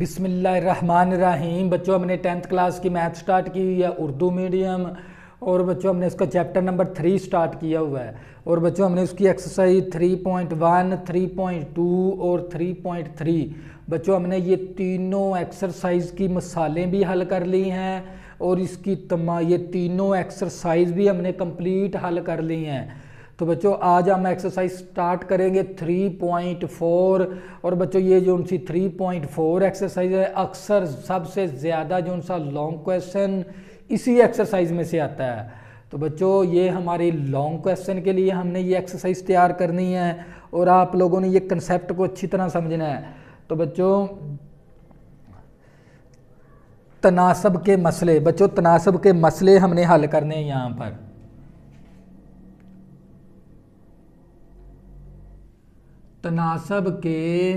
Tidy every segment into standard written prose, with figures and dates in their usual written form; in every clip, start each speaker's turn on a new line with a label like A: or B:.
A: बिस्मिल्लाहिर्रहमानिर्रहीम। बच्चों हमने 10th क्लास की मैथ स्टार्ट की हुई है उर्दू मीडियम। और बच्चों हमने इसका चैप्टर नंबर 3 स्टार्ट किया हुआ है। और बच्चों हमने उसकी एक्सरसाइज 3.1, 3.2 और 3.3 बच्चों हमने ये तीनों एक्सरसाइज की मिसालें भी हल कर ली हैं और इसकी ये तीनों एक्सरसाइज भी हमने कंप्लीट हल कर ली हैं। तो बच्चों आज हम एक्सरसाइज स्टार्ट करेंगे 3.4। और बच्चों ये जो उनसी 3.4 एक्सरसाइज है अक्सर सबसे ज़्यादा जो उनसा लॉन्ग क्वेश्चन इसी एक्सरसाइज में से आता है। तो बच्चों ये हमारे लॉन्ग क्वेश्चन के लिए हमने ये एक्सरसाइज तैयार करनी है और आप लोगों ने ये कंसेप्ट को अच्छी तरह समझना है। तो बच्चों तनासब के मसले, बच्चों तनासब के मसले हमने हल करने हैं यहाँ पर। तनासब के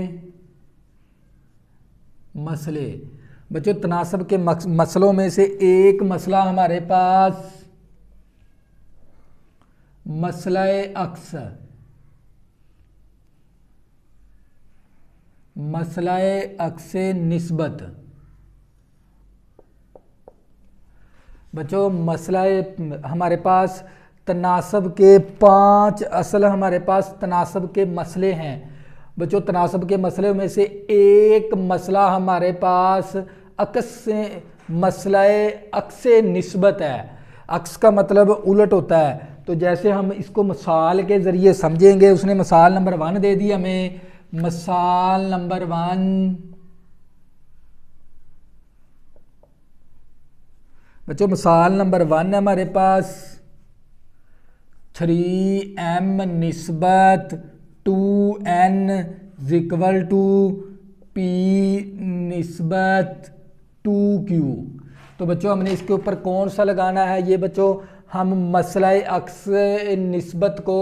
A: मसले, बच्चों तनासब के मसलों में से एक मसला हमारे पास मसलाए अक्स, मसलाए अक्से निस्बत। बच्चों मसलाए हमारे पास तनासब के 5 असल हमारे पास तनासब के मसले हैं। बच्चों तनासब के मसले में से एक मसला हमारे पास मसलाए अक्से निस्बत है। अक्स का मतलब उलट होता है। तो जैसे हम इसको मिसाल के ज़रिए समझेंगे। उसने मिसाल नंबर 1 दे दी हमें। मिसाल नंबर 1 बच्चों मिसाल नंबर 1 है हमारे पास 3m निस्बत 2n इक्वल टू p निस्बत 2q। तो बच्चों हमने इसके ऊपर कौन सा लगाना है? ये बच्चों हम मसला अक्स निस्बत को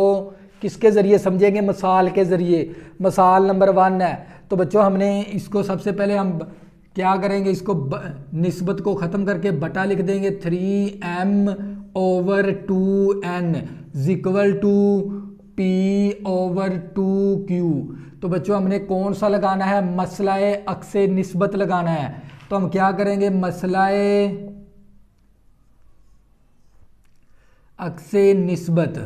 A: किसके ज़रिए समझेंगे? मिसाल के ज़रिए। मिसाल नंबर 1 है। तो बच्चों हमने इसको सबसे पहले हम क्या करेंगे? इसको निस्बत को ख़त्म करके बटा लिख देंगे 3m over 2n equal to p over 2q। तो बच्चों हमने कौन सा लगाना है? मसलाए अक्से निस्बत लगाना है। तो हम क्या करेंगे? मसलाए अक्से निस्बत।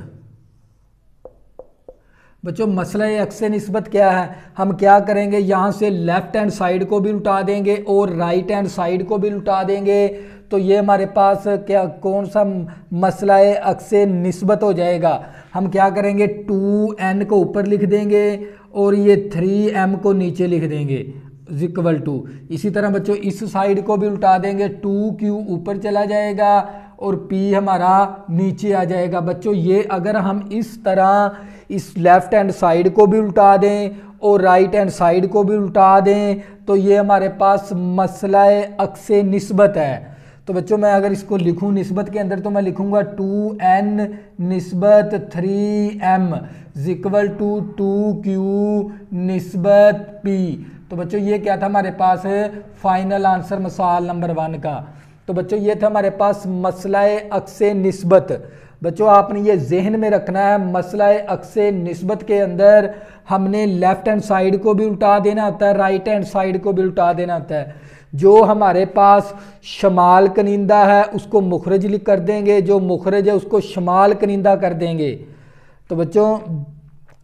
A: बच्चों मसला अक्से निस्बत क्या है? हम क्या करेंगे? यहाँ से लेफ्ट हैंड साइड को भी उल्टा देंगे और राइट हैंड साइड को भी उल्टा देंगे। तो ये हमारे पास क्या कौन सा मसला अक्से निस्बत हो जाएगा? हम क्या करेंगे? 2n को ऊपर लिख देंगे और ये 3m को नीचे लिख देंगे इक्वल टू। इसी तरह बच्चों इस साइड को भी उल्टा देंगे। 2q ऊपर चला जाएगा और p हमारा नीचे आ जाएगा। बच्चों ये अगर हम इस तरह इस लेफ्ट हैंड साइड को भी उल्टा दें और राइट हैंड साइड को भी उल्टा दें तो ये हमारे पास मसलाए अक्से निस्बत है। तो बच्चों मैं अगर इसको लिखूं निस्बत के अंदर तो मैं लिखूंगा 2n निस्बत 3m इक्वल टू 2q निस्बत p। तो बच्चों ये क्या था हमारे पास फाइनल आंसर मिसाल नंबर 1 का। तो बच्चों ये था हमारे पास मसलाए अक्से निस्बत। बच्चों आपने ये जहन में रखना है मसलाए अक्से निस्बत के अंदर हमने लेफ्ट हैंड साइड को भी उल्टा देना होता है, राइट हैंड साइड को भी उल्टा देना होता है। जो हमारे पास शमाल कनिंदा है उसको मुखरज लिख कर देंगे, जो मुखरज है उसको शमाल कनिंदा कर देंगे। तो बच्चों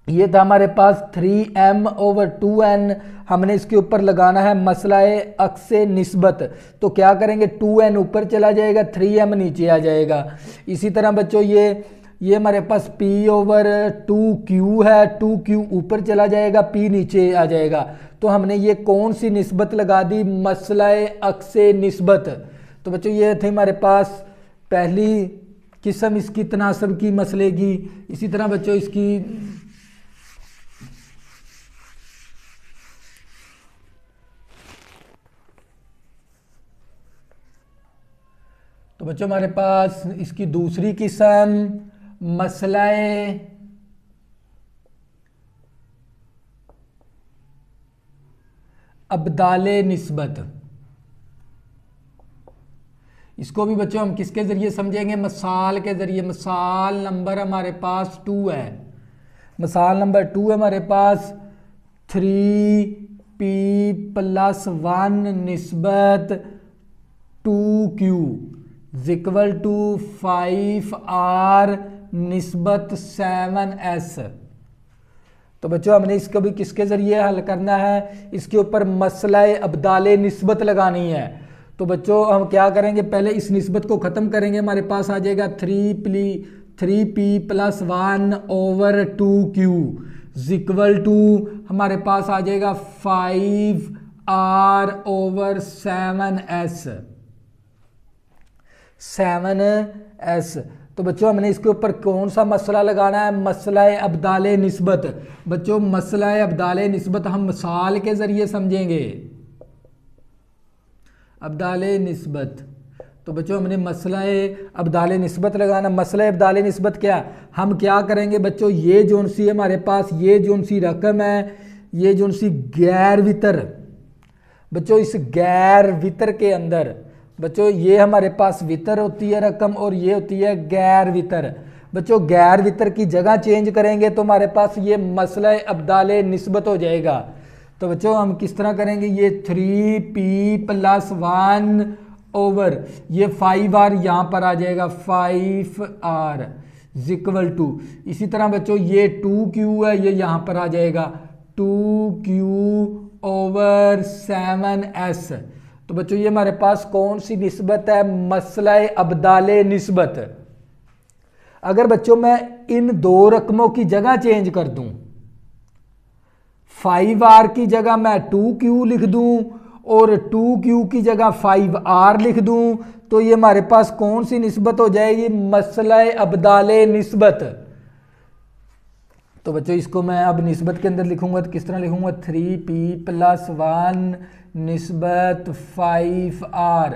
A: ये था हमारे पास 3m ओवर 2n। हमने इसके ऊपर लगाना है मसलाए अक्से निस्बत। तो क्या करेंगे? 2n ऊपर चला जाएगा, 3m नीचे आ जाएगा। इसी तरह बच्चों ये हमारे पास p ओवर 2q है, 2q ऊपर चला जाएगा, p नीचे आ जाएगा। तो हमने ये कौन सी निस्बत लगा दी? मसलाए अक्से निस्बत। तो बच्चों ये थे हमारे पास पहली किस्म इसकी तनासब की मसले की। इसी तरह बच्चों इसकी तो बच्चों हमारे पास इसकी दूसरी किस्म मसलाए अब्दाले निस्बत। इसको भी बच्चों हम किसके ज़रिए समझेंगे? मिसाल के ज़रिए। मिसाल नंबर हमारे पास 2 है। मिसाल नंबर 2 है हमारे पास 3 p+1 निस्बत 2q इक्वल टू 5r निस्बत 7s। तो बच्चों हमने इसको भी किसके ज़रिए हल करना है, इसके ऊपर मसला अब्दाले निस्बत लगानी है। तो बच्चों हम क्या करेंगे, पहले इस निस्बत को ख़त्म करेंगे, हमारे पास आ जाएगा 3p+1 over 2q equal to हमारे पास आ जाएगा 5r ओवर 7s। तो बच्चों हमने इसके ऊपर कौन सा मसला लगाना है, मसला अब्दाले निस्बत। बच्चों मसला अब्दाले निस्बत हम मिसाल के ज़रिए समझेंगे, अब्दाले निस्बत। तो बच्चों हमने मसला अब्दाले निस्बत लगाना। मसला अब्दाले निस्बत क्या, हम क्या करेंगे बच्चों, ये जोन सी हमारे पास ये जोन सी रकम है, ये जोन सी गैर वितर, बच्चों इस गैर वितर के अंदर बच्चों ये हमारे पास वितर होती है रकम और ये होती है गैर वितर। बच्चों गैर वितर की जगह चेंज करेंगे तो हमारे पास ये मसला अब्दाले निस्बत हो जाएगा। तो बच्चों हम किस तरह करेंगे, ये 3p+1 ओवर ये 5r यहाँ पर आ जाएगा 5r इक्वल टू, इसी तरह बच्चों ये 2q है, ये यहाँ पर आ जाएगा 2q ओवर 7s। तो बच्चों ये हमारे पास कौन सी निस्बत है, मसला अब्दाले निस्बत। अगर बच्चों मैं इन दो रकमों की जगह चेंज कर दूं, 5r की जगह मैं 2q लिख दूं और 2q की जगह 5r लिख दूं, तो ये हमारे पास कौन सी निस्बत हो जाएगी, मसला अब्दाले निस्बत। तो बच्चों इसको मैं अब निस्बत के अंदर लिखूंगा तो किस तरह लिखूंगा, 3p+1 निस्बत 5r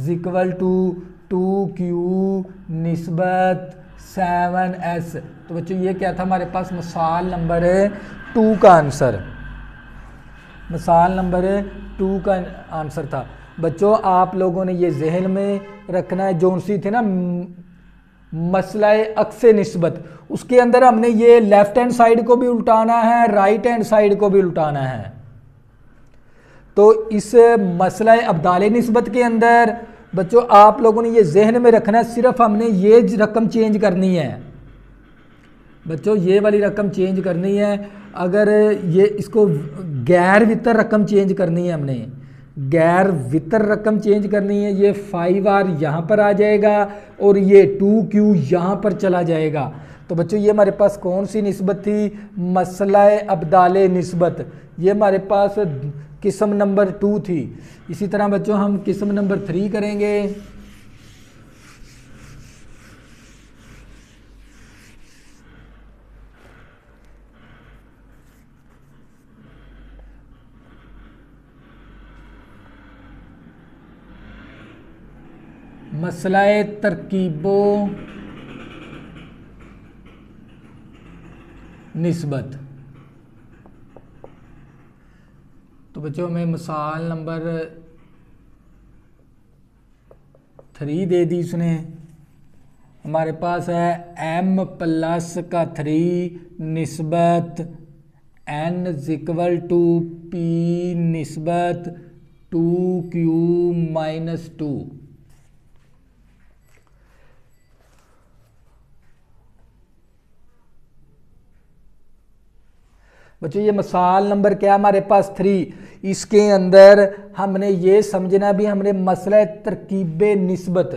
A: इक्वल टू 2q निस्बत 7s। तो बच्चों ये क्या था हमारे पास, मिसाल नंबर 2 का आंसर, मिसाल नंबर 2 का आंसर था। बच्चों आप लोगों ने ये जहन में रखना है, जोन सी थी ना मसला अक्से निस्बत, उसके अंदर हमने ये लेफ्ट हैंड साइड को भी उल्टाना है, राइट हैंड साइड को भी उल्टाना है। तो इस मसला अब्दाले निस्बत के अंदर बच्चों आप लोगों ने ये जहन में रखना है, सिर्फ हमने ये रकम चेंज करनी है बच्चों, ये वाली रकम चेंज करनी है। अगर ये इसको गैर वितर रकम चेंज करनी है, हमने गैर वितर रकम चेंज करनी है, ये 5r यहाँ पर आ जाएगा और ये 2q यहाँ पर चला जाएगा। तो बच्चों ये हमारे पास कौन सी निस्बत थी, मसला अब्दाले निस्बत, ये हमारे पास किस्म नंबर 2 थी। इसी तरह बच्चों हम किस्म नंबर 3 करेंगे। मसला तरकीबो निस्बत। तो बच्चों हमें मिसाल नंबर 3 दे दी उसने, हमारे पास है m+3 निस्बत n इक्वल टू p निस्बत 2q - 2। बच्चों ये मिसाल नंबर क्या हमारे पास 3, इसके अंदर हमने ये समझना भी हमने मसला तरकीबे निस्बत,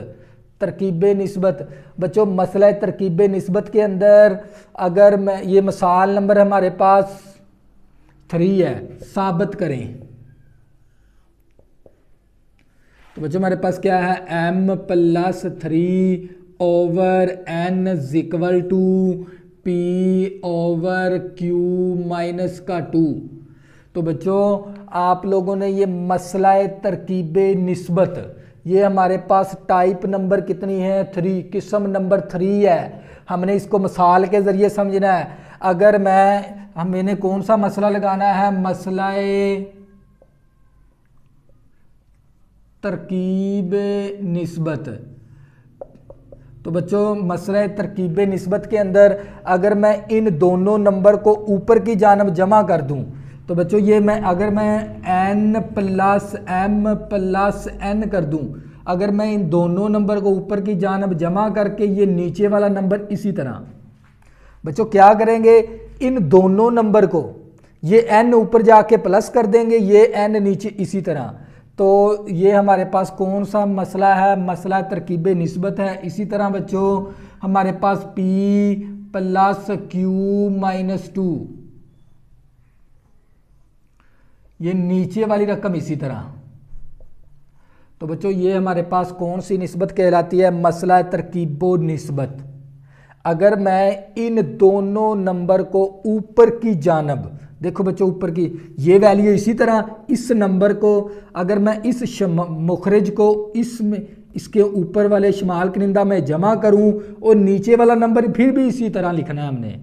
A: तरकीबे निस्बत। बच्चों मसला तरकीबे निस्बत के अंदर अगर मैं ये मिसाल नंबर हमारे पास 3 है, साबित करें। तो बच्चों हमारे पास क्या है, m+3 over n equal to p over q - 2। तो बच्चों आप लोगों ने ये मसला तरकीबे निस्बत, ये हमारे पास टाइप नंबर कितनी है, 3, किस्म नंबर 3 है। हमने इसको मिसाल के ज़रिए समझना है। अगर मैंने कौन सा मसला लगाना है, मसला तरकीब निस्बत। तो बच्चों मसला तरकीब निस्बत के अंदर अगर मैं इन दोनों नंबर को ऊपर की जानब जमा कर दूं, तो बच्चों ये मैं अगर मैं n plus m plus n कर दूं, अगर मैं इन दोनों नंबर को ऊपर की जानब जमा करके ये नीचे वाला नंबर इसी तरह, बच्चों क्या करेंगे, इन दोनों नंबर को ये n ऊपर जाके प्लस कर देंगे, ये n नीचे इसी तरह। तो ये हमारे पास कौन सा मसला है, मसला तरकीब निस्बत है। इसी तरह बच्चों हमारे पास p प्लस q माइनस 2, ये नीचे वाली रकम इसी तरह। तो बच्चों ये हमारे पास कौन सी निस्बत कहलाती है, मसला तरकीबो निस्बत। अगर मैं इन दोनों नंबर को ऊपर की जानब, देखो बच्चों ऊपर की ये वैल्यू इसी तरह, इस नंबर को अगर मैं इस मुखरज को इसमें इसके ऊपर वाले शमाल कनिंदा में जमा करूं और नीचे वाला नंबर फिर भी इसी तरह लिखना है हमने।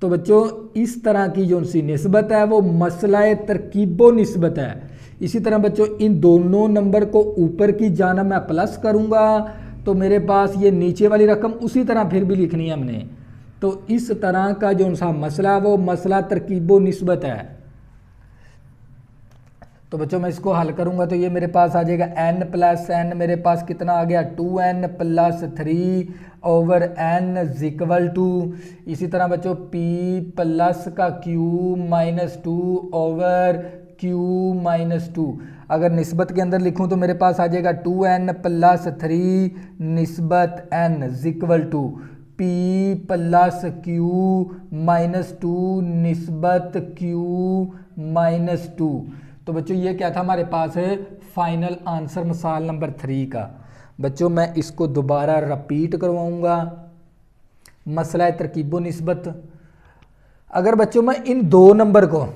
A: तो बच्चों इस तरह की जो सी निस्बत है वो मसला तरकीबो निस्बत है। इसी तरह बच्चों इन दोनों नंबर को ऊपर की जानब मैं प्लस करूंगा तो मेरे पास ये नीचे वाली रकम उसी तरह फिर भी लिखनी है हमने। तो इस तरह का जो सा मसला वो मसला तरकीबो निस्बत है। तो बच्चों मैं इसको हल करूंगा तो ये मेरे पास आ जाएगा n प्लस n, मेरे पास कितना आ गया 2n plus 3 over n equal to, इसी तरह बच्चों p प्लस का q minus 2 over q minus 2। अगर निस्बत के अंदर लिखूं तो मेरे पास आ जाएगा 2n प्लस 3 निस्बत n equal to p plus q minus 2 निस्बत q माइनस 2। तो बच्चों ये क्या था हमारे पास है फाइनल आंसर मिसाल नंबर 3 का। बच्चों मैं इसको दोबारा रिपीट करवाऊंगा, मसला तरकीबो निस्बत। अगर बच्चों मैं इन दो नंबर को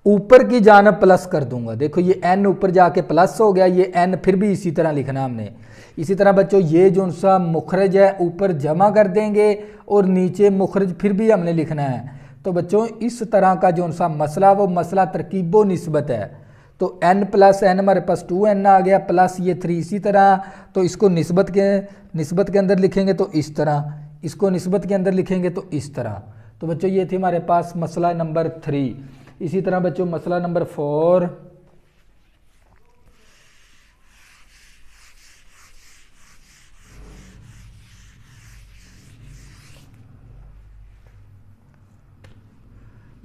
A: ऊपर की जानब प्लस कर दूंगा, देखो ये n ऊपर जाके प्लस हो गया, ये n फिर भी इसी तरह लिखना हमने। इसी तरह बच्चों ये जो सा मुखरज है ऊपर जमा कर देंगे और नीचे मुखरज फिर भी हमने लिखना है। तो बच्चों इस तरह का जो सा मसला वो मसला तरकीबो निस्बत है। तो n प्लस n हमारे पास 2n आ गया प्लस ये 3 इसी तरह। तो इसको निस्बत के अंदर लिखेंगे तो इस तरह, इसको निस्बत के अंदर लिखेंगे तो इस तरह। तो बच्चों ये थी हमारे पास मसला नंबर 3। इसी तरह बच्चों मसला नंबर 4,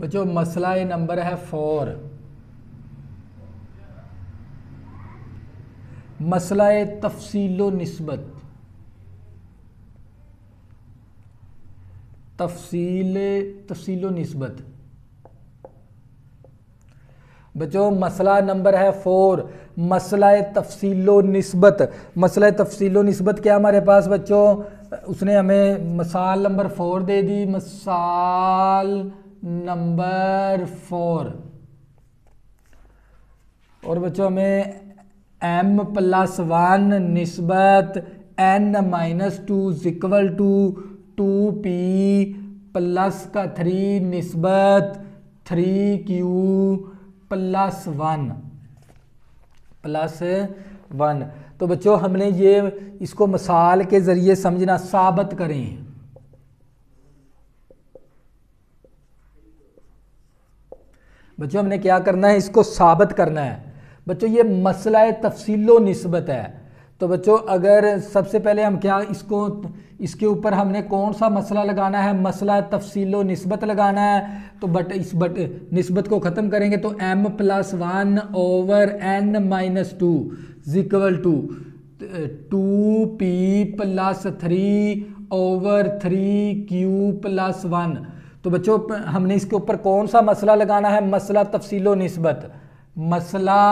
A: बच्चों मसला नंबर है 4, मसला तफसीलो निस्बत। तफसीलो निस्बत बच्चों मसला नंबर है 4, मसला तफसीलो निस्बत। मसला तफसीलो निस्बत क्या हमारे पास बच्चों, उसने हमें मिसाल नंबर 4 दे दी, मिसाल नंबर 4। और बच्चों हमें m प्लस 1 निस्बत n minus 2 equal to 2p plus का 3 निस्बत 3q प्लस 1। तो बच्चों हमने ये इसको मिसाल के ज़रिए समझना, साबित करें। बच्चों हमने क्या करना है, इसको साबित करना है। बच्चों ये मसला तफसीलो निस्बत है। तो बच्चों अगर सबसे पहले हम क्या इसके ऊपर हमने कौन सा मसला लगाना है, मसला तफसीलो निस्बत लगाना है। तो निस्बत को ख़त्म करेंगे तो m plus 1 over n minus 2 equal to 2p plus 3 over 3q plus 1। तो बच्चों हमने इसके ऊपर कौन सा मसला लगाना है, मसला तफसीलो निस्बत। मसला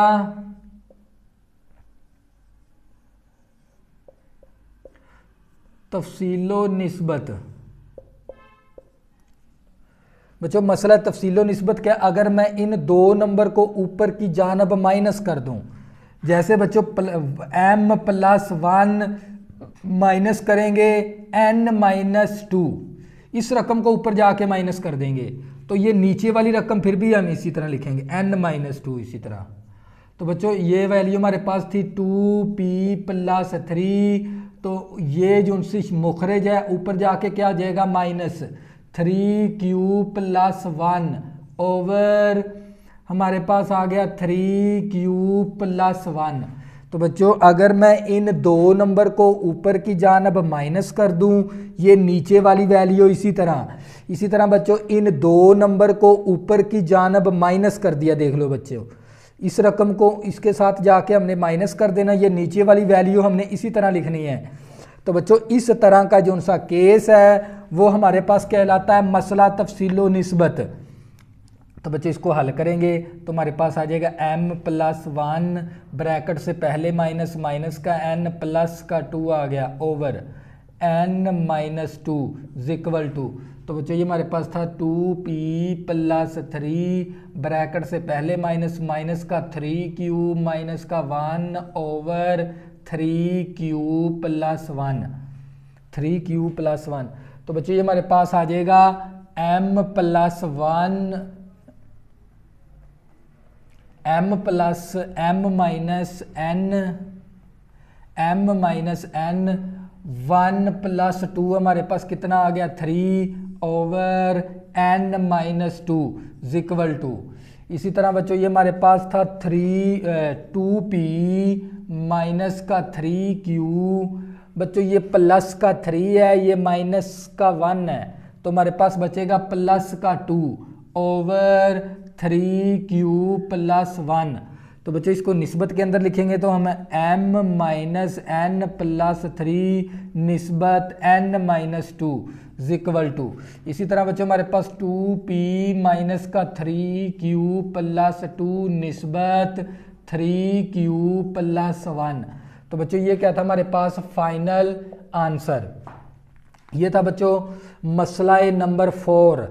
A: तफसीलो निस्बत। बच्चों मसला तफसीलो निस्बत क्या, अगर मैं इन दो नंबर को ऊपर की जानब माइनस कर दूं, जैसे बच्चों m प्लस 1 माइनस करेंगे n माइनस 2, इस रकम को ऊपर जाके माइनस कर देंगे तो ये नीचे वाली रकम फिर भी हम इसी तरह लिखेंगे n माइनस 2 इसी तरह। तो बच्चों ये वैल्यू हमारे पास थी 2p प्लस 3, तो ये जो उनसे मुखरज है ऊपर जाके क्या आ जाएगा माइनस 3q प्लस 1 ओवर हमारे पास आ गया 3q+1। तो बच्चों अगर मैं इन दो नंबर को ऊपर की जानब माइनस कर दूं, ये नीचे वाली वैल्यू इसी तरह बच्चों इन दो नंबर को ऊपर की जानब माइनस कर दिया। देख लो बच्चों, इस रकम को इसके साथ जाके हमने माइनस कर देना, ये नीचे वाली वैल्यू हमने इसी तरह लिखनी है। तो बच्चों इस तरह का जो सा केस है वो हमारे पास कहलाता है मसला तफसीलो निस्बत। तो बच्चे इसको हल करेंगे तो हमारे पास आ जाएगा m+1 ब्रैकेट से पहले माइनस माइनस का n प्लस का 2 आ गया ओवर n-2 इक्वल टू। तो बच्चों ये हमारे पास था 2p+3 ब्रैकेट से पहले माइनस माइनस का 3q माइनस का 1 ओवर 3q+1। तो बच्चों ये हमारे पास आ जाएगा m+1 हमारे पास कितना आ गया 3 ओवर n-2 इक्वल टू। इसी तरह बच्चों ये हमारे पास था 2p माइनस का 3q। बच्चों ये प्लस का 3 है, ये माइनस का 1 है, तो हमारे पास बचेगा प्लस का 2 ओवर 3q+1। तो बच्चों इसको निस्बत के अंदर लिखेंगे तो हम m-n+3 निस्बत n-2 इक्वल टू। इसी तरह बच्चों हमारे पास 2p माइनस का 3q+2 निस्बत 3q+1। तो बच्चों ये क्या था हमारे पास फाइनल आंसर। ये था बच्चों मसला नंबर 4।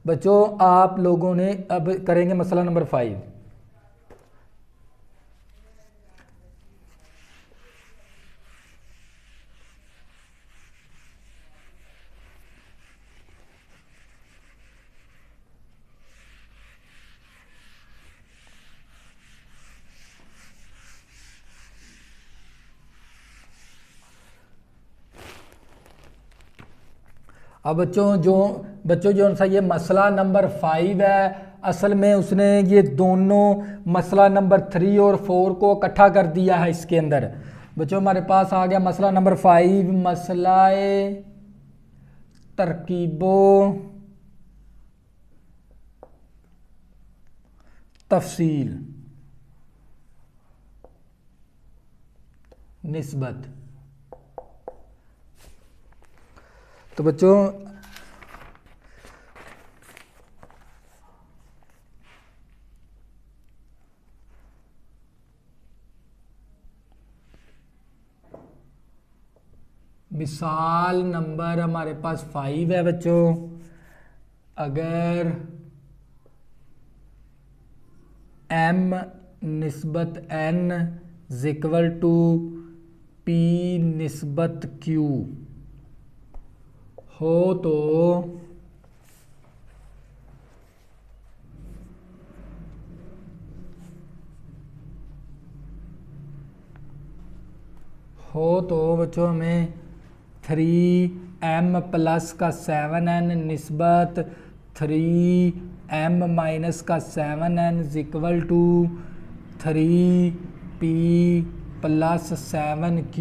A: बच्चों आप लोगों ने अब करेंगे मसला नंबर 5। अब बच्चों जो सा ये मसला नंबर 5 है, असल में उसने ये दोनों मसला नंबर 3 और 4 को इकट्ठा कर दिया है इसके अंदर। बच्चों हमारे पास आ गया मसला नंबर 5, मसलाए तरकीबो तफसील निस्बत। तो बच्चों मिसाल नंबर हमारे पास 5 है बच्चों। अगर m निस्बत n इक्वल टू p निस्बत q हो तो बच्चों हमें 3m प्लस का 7n निस्बत 3m माइनस का 7n equal to 3p plus 7q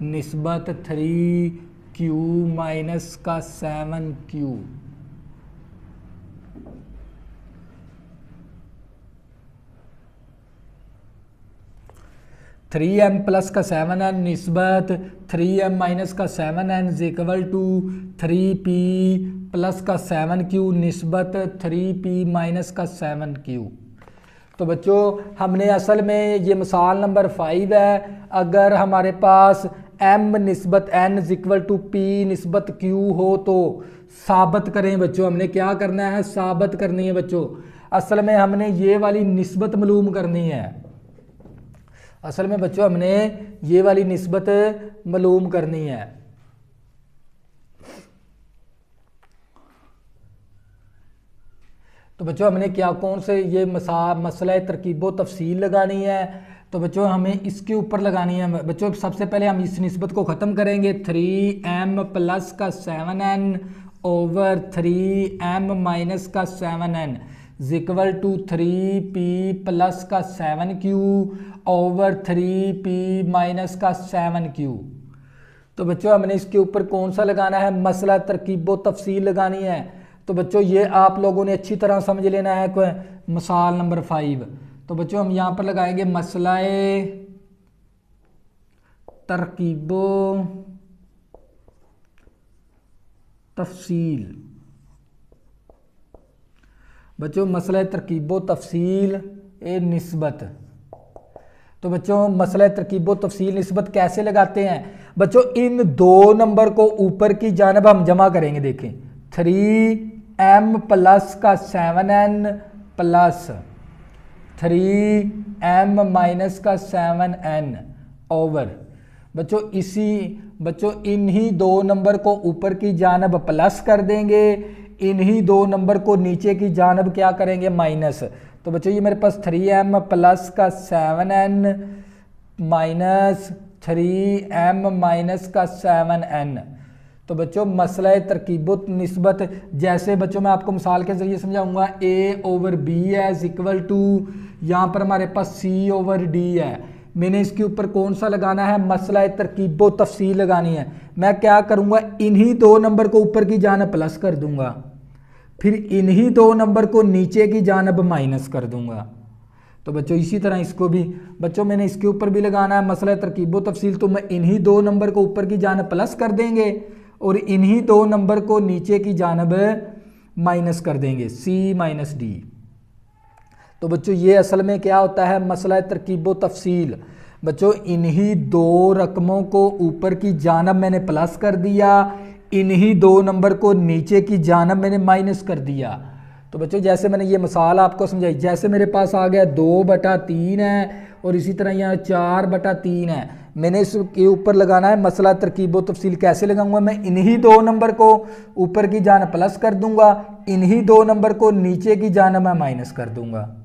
A: निस्बत 3q माइनस का 7q। 3m प्लस का 7n निस्बत 3m माइनस का 7n equal to 3p plus का 7q निस्बत 3p माइनस का 7q। तो बच्चों हमने असल में ये मिसाल नंबर 5 है। अगर हमारे पास m निस्बत n इक्वल टू p निस्बत q हो तो साबित करें। बच्चों हमने क्या करना है, साबित करनी है बच्चों। असल में हमने ये वाली निस्बत मालूम करनी है। असल में बच्चों हमने ये वाली निस्बत मालूम करनी है। तो बच्चों हमने क्या कौन से ये मसला तरकीबो तफसील लगानी है। तो बच्चों हमें इसके ऊपर लगानी है। बच्चों सबसे पहले हम इस निस्बत को ख़त्म करेंगे। 3m प्लस का 7n ओवर 3m माइनस का 7n equal to 3p plus का 7q ओवर 3p माइनस का 7q। तो बच्चों हमने इसके ऊपर कौन सा लगाना है, मसला तरकीबो तफसील लगानी है। तो बच्चों ये आप लोगों ने अच्छी तरह समझ लेना है। मिसाल नंबर 5, तो बच्चों हम यहाँ पर लगाएंगे मसलाए तरकीबो तफसील। बच्चों मसला तरकीबो तफसील ए निस्बत। तो बच्चों मसला तरकीबो तफसील निस्बत कैसे लगाते हैं बच्चों, इन दो नंबर को ऊपर की जानब हम जमा करेंगे। देखें 3m प्लस का 7n प्लस 3m माइनस का 7n ओवर बच्चों इन्हीं दो नंबर को ऊपर की जानब प्लस कर देंगे, इन्हीं दो नंबर को नीचे की जानब क्या करेंगे, माइनस। तो बच्चों ये मेरे पास 3m प्लस का 7n माइनस 3m माइनस का 7n। तो बच्चों मसला तरकीबुत निस्बत जैसे बच्चों मैं आपको मिसाल के ज़रिए समझाऊंगा, a ओवर b है इक्वल टू यहाँ पर हमारे पास c ओवर d है। मैंने इसके ऊपर कौन सा लगाना है, मसला तरकीबो तफसील लगानी है। मैं क्या करूँगा, इन्हीं दो नंबर को ऊपर की जानब प्लस कर दूंगा, फिर इन्हीं दो नंबर को नीचे की जानब माइनस कर दूंगा। तो बच्चों इसी तरह इसको भी बच्चों मैंने इसके ऊपर भी लगाना है मसला तरकीबो तफसील। तो मैं इन्हीं दो नंबर को ऊपर की जानब प्लस कर देंगे और इन्हीं दो नंबर को नीचे की जानब माइनस कर देंगे, c माइनस d। तो बच्चों ये असल में क्या होता है, मसला तरकीबो तफसील। बच्चों इन्हीं दो रकमों को ऊपर की जानब मैंने प्लस कर दिया, इन्हीं दो नंबर को नीचे की जानब मैंने माइनस कर दिया। तो बच्चों जैसे मैंने ये मिसाल आपको समझाई, जैसे मेरे पास आ गया 2/3 है और इसी तरह यहाँ 4/3 है। मैंने इसके ऊपर लगाना है मसला तरकीबो तफसील। कैसे लगाऊंगा, मैं इन्हीं दो नंबर को ऊपर की जानब प्लस कर दूंगा, इन्हीं दो नंबर को नीचे की जानब मैं माइनस कर दूंगा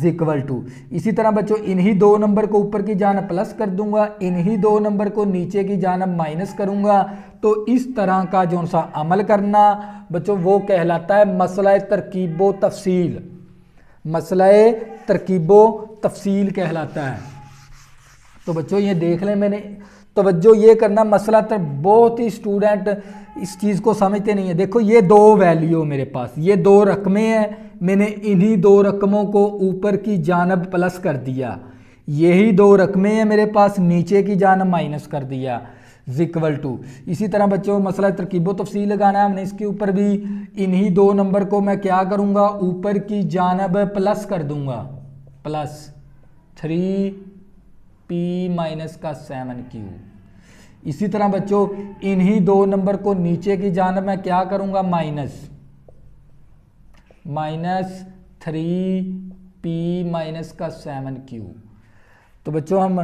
A: इक्वल टू। इसी तरह बच्चों इन्हीं दो नंबर को ऊपर की जानब प्लस कर दूंगा, इन्हीं दो नंबर को नीचे की जानब माइनस करूंगा। तो इस तरह का जो सा अमल करना बच्चों वो कहलाता है मसला तरकीबो तफसील। मसला तरकीबो तफसील कहलाता है। तो बच्चों ये देख लें, मैंने तवज्जो ये करना, मसला तर बहुत ही स्टूडेंट इस चीज़ को समझते नहीं है। देखो ये दो वैल्यू मेरे पास, ये दो रकमें हैं, मैंने इन्हीं दो रकमों को ऊपर की जानब प्लस कर दिया, यही दो रकमें हैं मेरे पास, नीचे की जानब माइनस कर दिया इक्वल टू। इसी तरह बच्चों मसला तरकीबो तफसील लगाना है हमने, इसके ऊपर भी इन्हीं दो नंबर को मैं क्या करूँगा, ऊपर की जानब प्लस कर दूँगा, प्लस 3p माइनस का 7q। इसी तरह बच्चों इन्हीं दो नंबर को नीचे की जानब मैं क्या करूँगा, माइनस 3p माइनस का 7q। तो बच्चों हम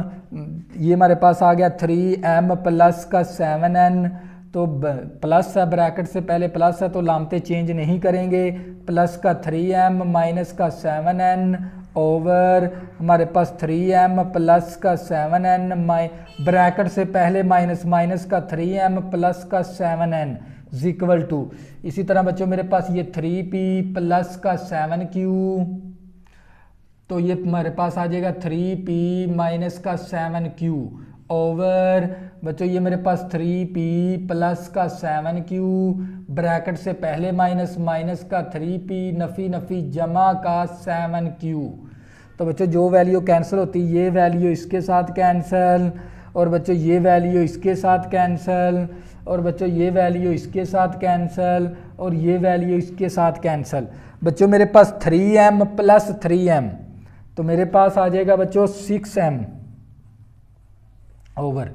A: ये हमारे पास आ गया 3m प्लस का 7n। तो प्लस है, ब्रैकेट से पहले प्लस है तो लामते चेंज नहीं करेंगे, प्लस का 3m माइनस का 7n ओवर हमारे पास 3m प्लस का 7n ब्रैकेट से पहले माइनस, माइनस का 3m प्लस का 7n इक्वल टू। इसी तरह बच्चों मेरे पास ये 3p प्लस का 7q, तो ये हमारे पास आ जाएगा 3p माइनस का 7q ओवर बच्चों ये मेरे पास 3p प्लस का 7q ब्रैकेट से पहले माइनस, माइनस का 3p नफ़ी नफ़ी जमा का 7q। तो बच्चों जो वैल्यू कैंसिल होती है, ये वैल्यू इसके साथ कैंसिल, और बच्चों ये वैल्यू इसके साथ कैंसिल, और बच्चों ये वैल्यू इसके साथ कैंसिल, और ये वैल्यू इसके साथ कैंसिल। बच्चों मेरे पास 3m प्लस 3m, तो मेरे पास आ जाएगा बच्चों 6m over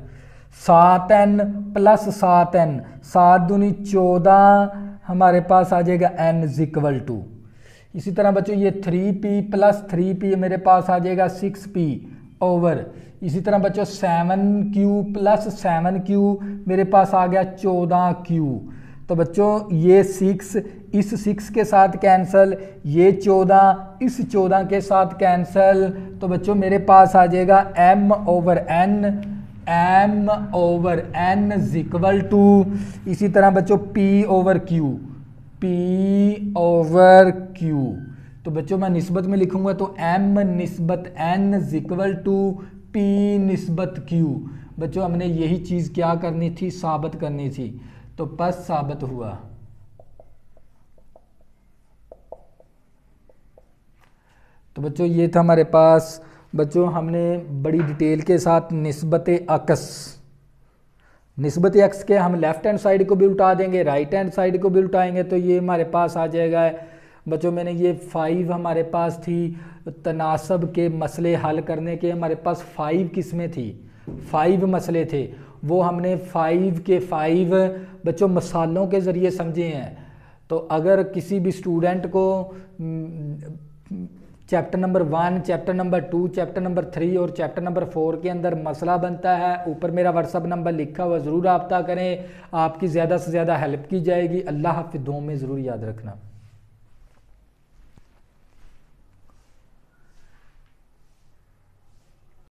A: 7n plus 7n, 7 दूनी 14 हमारे पास आ जाएगा n इक्वल टू। इसी तरह बच्चों ये 3p प्लस 3p मेरे पास आ जाएगा 6p ओवर। इसी तरह बच्चों 7q प्लस 7q मेरे पास आ गया 14q। तो बच्चों ये 6 इस 6 के साथ कैंसिल, ये 14 इस 14 के साथ कैंसिल। तो बच्चों मेरे पास आ जाएगा m over n equal to. इसी तरह बच्चों p ओवर q तो बच्चों मैं निस्बत में लिखूंगा तो m निस्बत n इक्वल टू p निस्बत q। बच्चों हमने यही चीज़ क्या करनी थी, साबित करनी थी, तो बस साबित हुआ। तो बच्चों ये था हमारे पास, बच्चों हमने बड़ी डिटेल के साथ निस्बत एक्स के हम लेफ्ट हैंड साइड को भी उल्टा देंगे, राइट हैंड साइड को भी उल्टाएंगे, तो ये हमारे पास आ जाएगा। बच्चों मैंने ये 5 हमारे पास थी तनासब के मसले हल करने के, हमारे पास 5 किस्में थी, 5 मसले थे, वो हमने 5 के 5 बच्चों मसालों के ज़रिए समझे हैं। तो अगर किसी भी स्टूडेंट को chapter number 1, chapter number 2, chapter number 3 और चैप्टर नंबर 4 के अंदर मसला बनता है, ऊपर मेरा व्हाट्सअप नंबर लिखा हुआ, ज़रूर रब्ता करें, आपकी ज़्यादा से ज़्यादा हेल्प की जाएगी। अल्लाह हाफ़िज़, दुआ में ज़रूर याद रखना।